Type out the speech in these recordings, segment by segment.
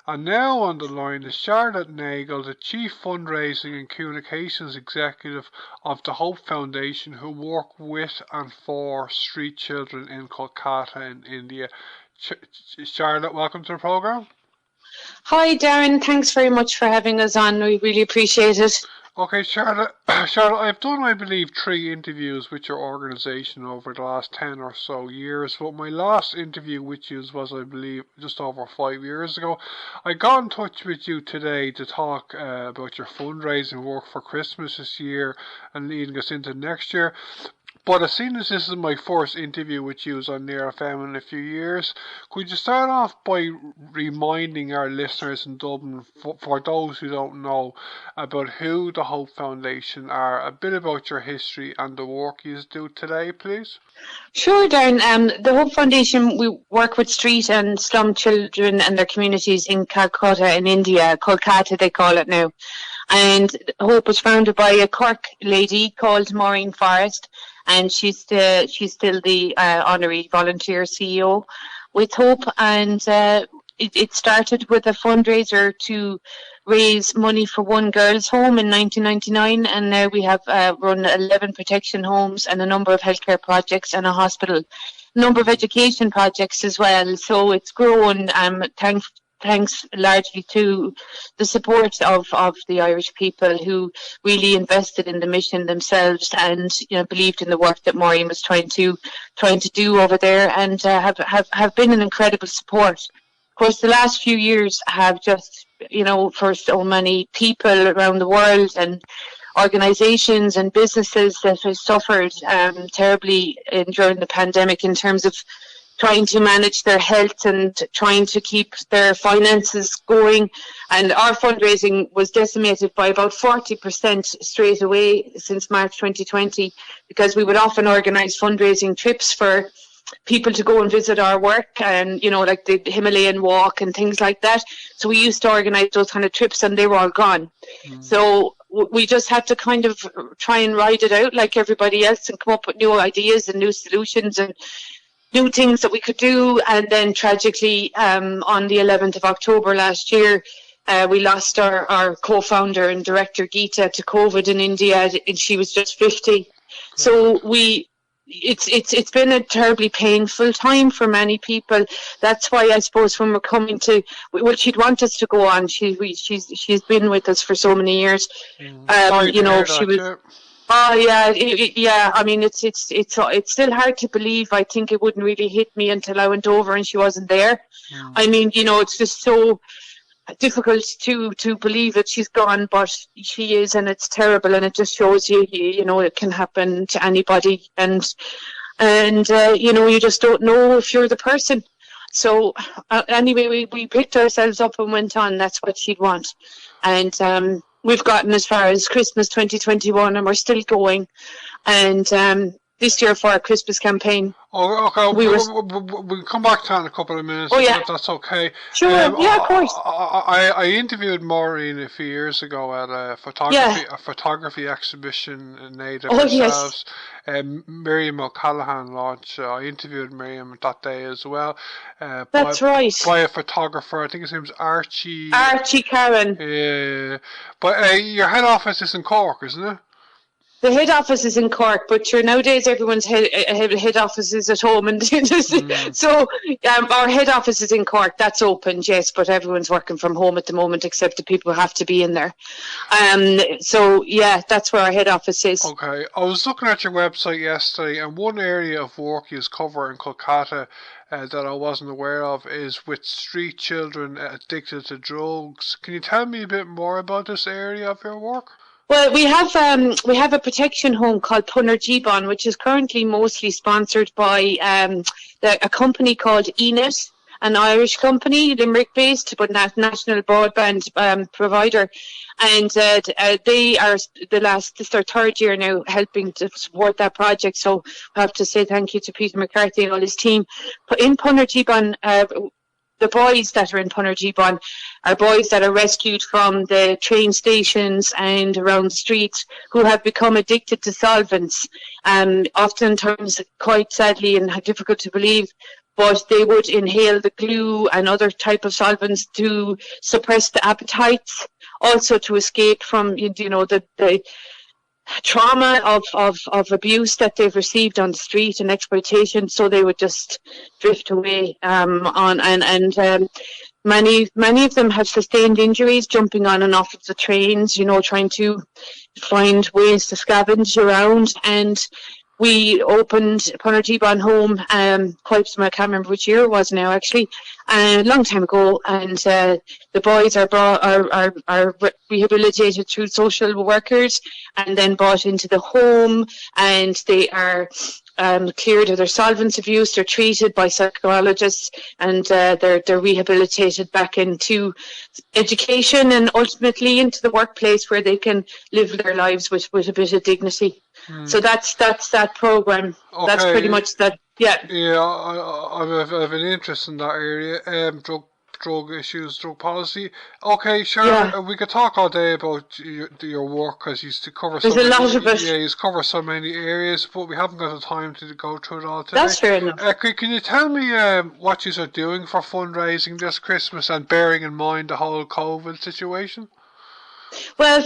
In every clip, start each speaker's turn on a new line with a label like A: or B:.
A: And now on the line is Charlotte Nagle, the Chief Fundraising and Communications Executive of the Hope Foundation, who work with and for street children in Kolkata in India. Charlotte, welcome to the programme.
B: Hi Darren, thanks very much for having us on. We really appreciate it.
A: Okay, Charlotte, I've done, I believe, 3 interviews with your organisation over the last 10 or so years, but my last interview with you was, I believe, just over 5 years ago. I got in touch with you today to talk about your fundraising work for Christmas this year and leading us into next year. But as soon as this is my first interview with you on Near FM in a few years, could you start off by reminding our listeners in Dublin, for those who don't know, about who the Hope Foundation are, a bit about your history and the work you do today, please?
B: Sure, Darren. The Hope Foundation, we work with street and slum children and their communities in Calcutta in India. Kolkata, they call it now. And Hope was founded by a Cork lady called Maureen Forrest, and she's still the honorary volunteer CEO with Hope. And it started with a fundraiser to raise money for one girls' home in 1999, and now we have run 11 protection homes and a number of healthcare projects and a hospital, number of education projects as well. So it's grown, thanks largely to the support of the Irish people who really invested in the mission themselves and believed in the work that Maureen was trying to do over there, and have been an incredible support. Of course, the last few years have just, for so many people around the world and organisations and businesses that have suffered terribly during the pandemic in terms of trying to manage their health and trying to keep their finances going. And our fundraising was decimated by about 40% straight away since March 2020, because we would often organise fundraising trips for people to go and visit our work, and like the Himalayan walk and things like that. So we used to organise those kind of trips, and they were all gone. So we just had to kind of try and ride it out like everybody else and come up with new ideas and new solutions and new things that we could do. And then tragically, on the 11th of October last year, we lost our co-founder and director Geeta to COVID in India, and she was just 50. So it's been a terribly painful time for many people. That's why I suppose when we're coming to, well, she'd want us to go on. She's been with us for so many years. She was. Oh yeah. I mean, it's still hard to believe. I think it wouldn't really hit me until I went over and she wasn't there. I mean, it's just so difficult to believe that she's gone, but she is, and it's terrible, and it just shows you, it can happen to anybody, and you just don't know if you're the person. So anyway, we picked ourselves up and went on. That's what she'd want, and we've gotten as far as Christmas 2021, and we're still going. And this year for our Christmas campaign.
A: Oh, okay. We'll come back to that in a couple of minutes. Oh, yeah. If that's okay.
B: Sure. Yeah, of course.
A: I interviewed Maureen a few years ago at a photography exhibition in Native ourselves. Miriam O'Callaghan launched. I interviewed Miriam that day as well.
B: That's right.
A: By a photographer. I think his name's Archie.
B: Archie Karen.
A: Yeah. But your head office is in Cork, isn't it?
B: The head office is in Cork, but nowadays everyone's head office is at home, and so our head office is in Cork. That's open, yes, but everyone's working from home at the moment, except the people who have to be in there. So yeah, that's where our head office is.
A: Okay, I was looking at your website yesterday, and one area of work you cover in Kolkata that I wasn't aware of is with street children addicted to drugs. Can you tell me a bit more about this area of your work?
B: Well, we have a protection home called Punerjeeban, which is currently mostly sponsored by a company called ENET, an Irish company, Limerick-based, but national broadband provider. And they are this is their 3rd year now helping to support that project. So I have to say thank you to Peter McCarthy and all his team. But in Punerjeeban, the boys that are in Punerjeeban are boys that are rescued from the train stations and around the streets who have become addicted to solvents. Oftentimes, quite sadly and difficult to believe, but they would inhale the glue and other type of solvents to suppress the appetites, also to escape from, the trauma of abuse that they've received on the street and exploitation. So they would just drift away many of them have sustained injuries jumping on and off of the trains, trying to find ways to scavenge around. And we opened Punertibon Home I can't remember which year it was now, actually, a long time ago. And the boys are rehabilitated through social workers and then brought into the home, and they are cleared of their solvents abuse. They're treated by psychologists, and they're rehabilitated back into education and ultimately into the workplace where they can live their lives with a bit of dignity. So that's that program. Okay. That's pretty much that. Yeah.
A: Yeah, I have an interest in that area. Drug issues, drug policy. Okay, sure. Yeah. We could talk all day about your work because you cover.
B: There's a lot of it.
A: Yeah, you cover so many areas, but we haven't got the time to go through it all today.
B: That's fair enough.
A: Can you tell me what you are doing for fundraising this Christmas, and bearing in mind the whole COVID situation?
B: Well,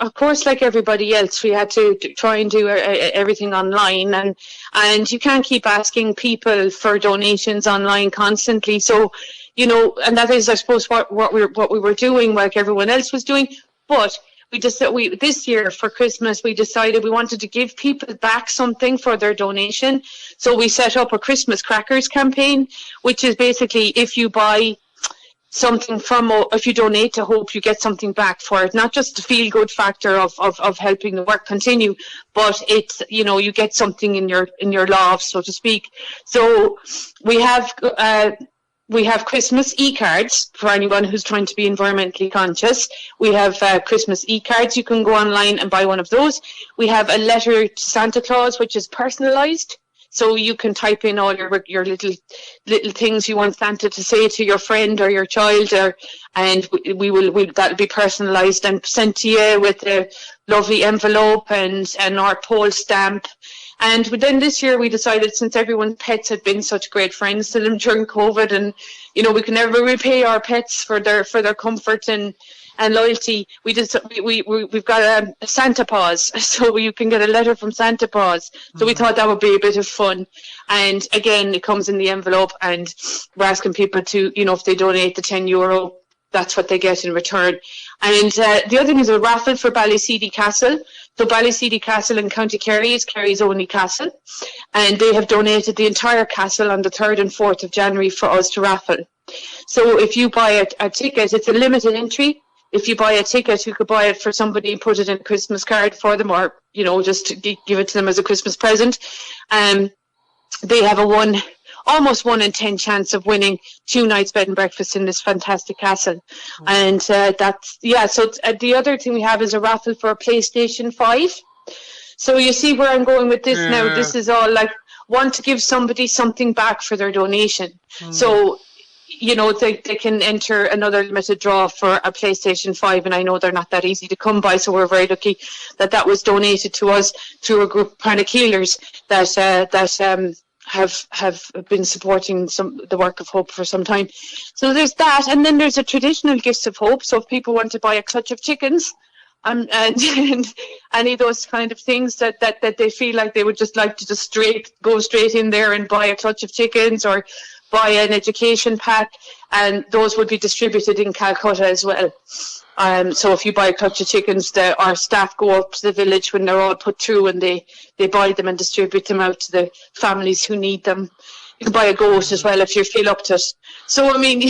B: of course, like everybody else, we had to try and do everything online, and you can't keep asking people for donations online constantly. So, and that is, I suppose, what we were doing, like everyone else was doing. But this year for Christmas, we decided we wanted to give people back something for their donation. So we set up a Christmas crackers campaign, which is basically if you buy something if you donate to Hope, you get something back for it. Not just the feel-good factor of helping the work continue, but it's, you get something in your loft, so to speak. So we have Christmas e-cards for anyone who's trying to be environmentally conscious. We have Christmas e-cards. You can go online and buy one of those. We have a letter to Santa Claus, which is personalised. So you can type in all your little things you want Santa to say to your friend or your child, and that'll be personalised and sent to you with a lovely envelope and our poll stamp. And then this year we decided, since everyone's pets had been such great friends to them during COVID, and we can never repay our pets for their comfort and loyalty, we've got a Santa Paws, so you can get a letter from Santa Paws. So we thought that would be a bit of fun. And again, it comes in the envelope, and we're asking people to, if they donate the €10, that's what they get in return. And the other thing is a raffle for Ballet Castle. So Ballet Castle in County Kerry is Kerry's only castle, and they have donated the entire castle on the 3rd and 4th of January for us to raffle. So if you buy a ticket, it's a limited entry. If you buy a ticket, you could buy it for somebody and put it in a Christmas card for them, or, just to give it to them as a Christmas present. They have almost 1 in 10 chance of winning 2 nights bed and breakfast in this fantastic castle. And so the other thing we have is a raffle for a PlayStation 5. So you see where I'm going with this now. This is all like, want to give somebody something back for their donation. So, they can enter another limited draw for a PlayStation 5, and I know they're not that easy to come by, so we're very lucky that was donated to us through a group of Panakeelers that have been supporting the work of Hope for some time. So there's that, and then there's a traditional Gifts of Hope. So if people want to buy a clutch of chickens, and any of those kind of things that they feel like they would just like to go straight in there and buy a clutch of chickens or buy an education pack, and those would be distributed in Calcutta as well. So if you buy a clutch of chickens, our staff go up to the village when they're all put through, and they buy them and distribute them out to the families who need them. You can buy a goat as well if you feel up to it. So I mean,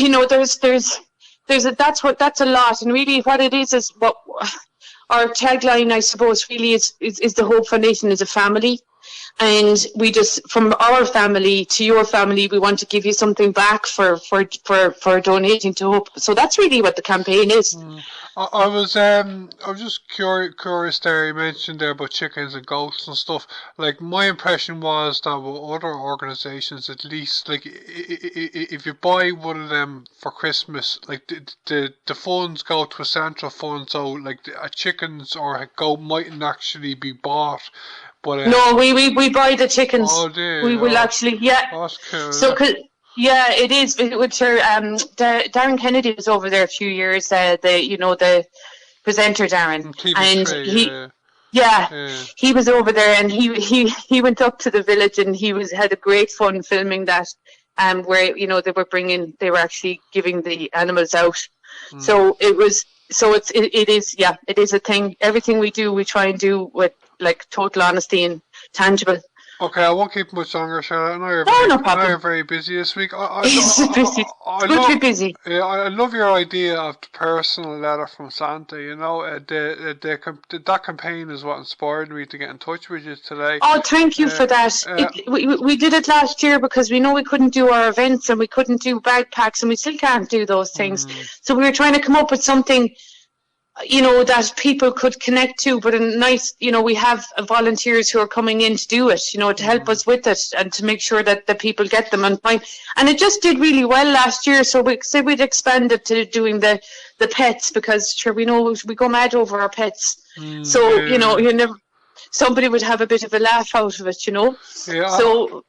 B: that's a lot, and really what it is what our tagline, I suppose, really is the Hope Foundation is a family. And we just, from our family to your family, we want to give you something back for donating to Hope. So that's really what the campaign is.
A: I was just curious there. You mentioned there about chickens and goats and stuff. Like, my impression was that with other organisations, at least, like, if you buy one of them for Christmas, like the funds go to a central fund, so like a chickens or a goat mightn't actually be bought But
B: No, we buy the chickens.
A: oh, dear.
B: We will actually, yeah.
A: That's cool.
B: So, yeah, it is. With her, Darren Kennedy was over there a few years. The presenter Darren, and he was over there, and he went up to the village, and had a great fun filming that. Where they were actually giving the animals out. So it is a thing. Everything we do, we try and do with like total honesty and tangible.
A: Okay, I won't keep much longer, Charlotte.
B: No problem.
A: I know you're very busy this week.
B: It's good to be busy.
A: Yeah, I love your idea of the personal letter from Santa. You know, that campaign is what inspired me to get in touch with you today.
B: Oh, thank you for that. We did it last year because we know we couldn't do our events and we couldn't do backpacks and we still can't do those things. So we were trying to come up with something, that people could connect to, but a nice, we have volunteers who are coming in to do it, to help us with it and to make sure that the people get them and find. And it just did really well last year, so we said we'd expand it to doing the pets, because sure, we know we go mad over our pets. Somebody would have a bit of a laugh out of it,
A: Yeah.
B: So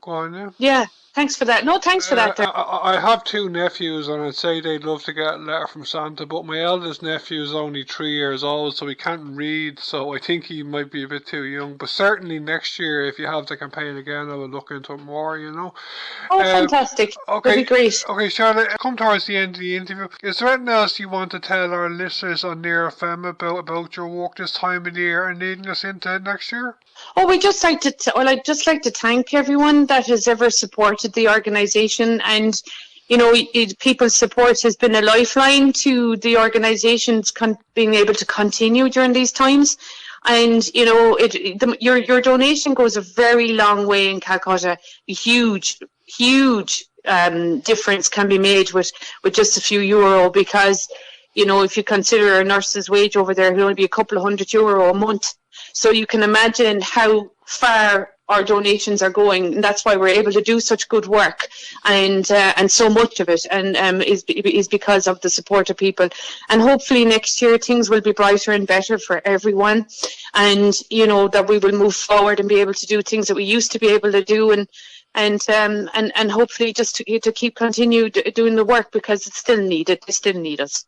A: go on, yeah.
B: Yeah. Thanks for that. No, thanks for that.
A: I have 2 nephews, and I'd say they'd love to get a letter from Santa, but my eldest nephew is only 3 years old, so he can't read, so I think he might be a bit too young. But certainly next year, if you have the campaign again, I will look into it more,
B: Oh, fantastic.
A: Okay,
B: that'd be great.
A: Okay, Charlotte, come towards the end of the interview. Is there anything else you want to tell our listeners on Near FM about your work this time of the year and leading us into next year?
B: Oh, I'd just like to thank everyone that has ever supported the organisation, and people's support has been a lifeline to the organisation's being able to continue during these times. And your donation goes a very long way in Calcutta. A huge difference can be made with just a few euro, because if you consider a nurse's wage over there, it'll only be a couple of €100 a month. So you can imagine how far our donations are going, and that's why we're able to do such good work, and so much of it, and is because of the support of people. And hopefully next year things will be brighter and better for everyone, and that we will move forward and be able to do things that we used to be able to do, and hopefully just to continue doing the work, because it's still needed. They still need us.